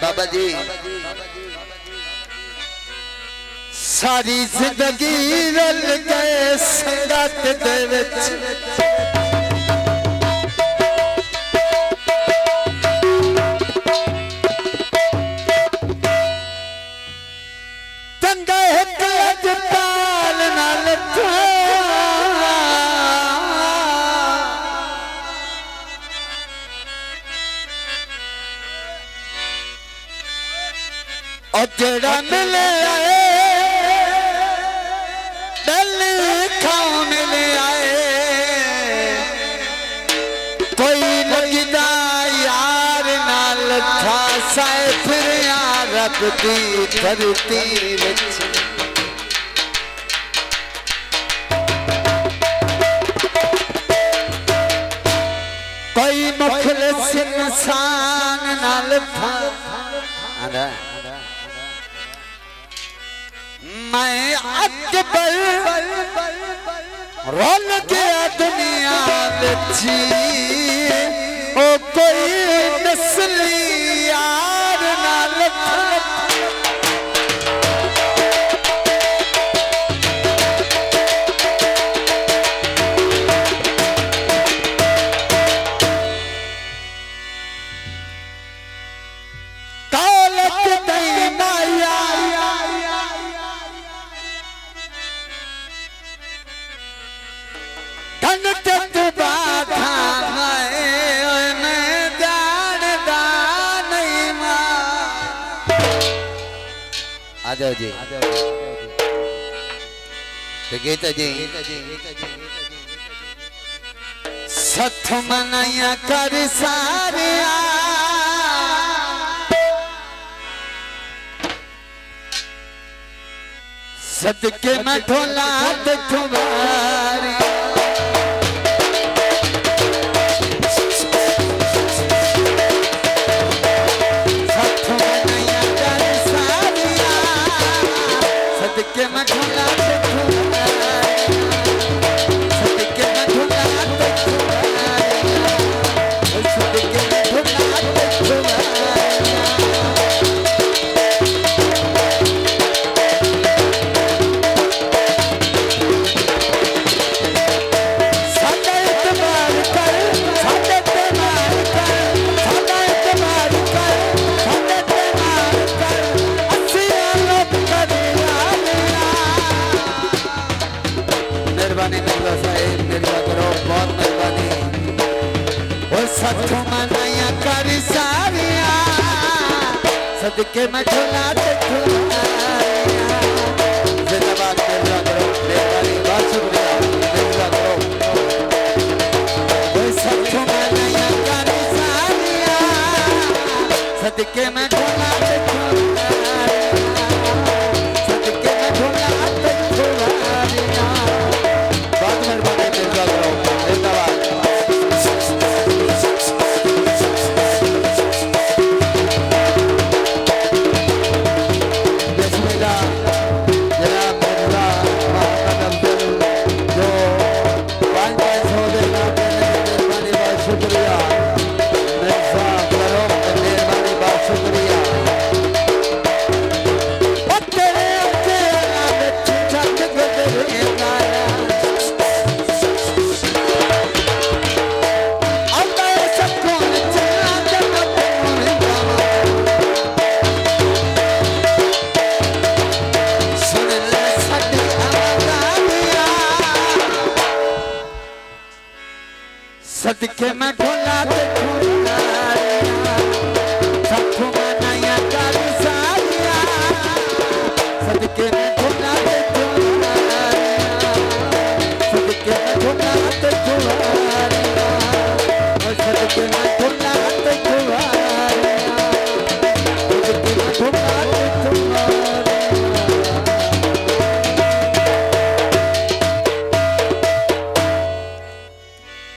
बाबा जी सारी जिंदगी रल गए संगत दे विच चंगा एक अजपाल नाल और जड़ा मिले दिल खाओ मिले आए कोई लगदा यार नाल था साए फिर यार रब दी धरती विच कोई मुखलिस इंसान नाल था मैं अकबर रोल गया दुनिया बिची ओ कोई नस्ली यार नाल आजाओ जी तो गीता जी सथ मनाया कर सारे सदके में ढोला तुम्हारी सदके में ढोला सदके में ढोला सदके में ढोला सदके में ढोला जिंदाबाद मेरा करो मेहरबानी बहुत शुक्रिया मेरा करो सदके में नया करी सारिया सदके में ढोला सदके में ढोला बहुत मेहरबानी मेरा करो जिंदाबाद सदके में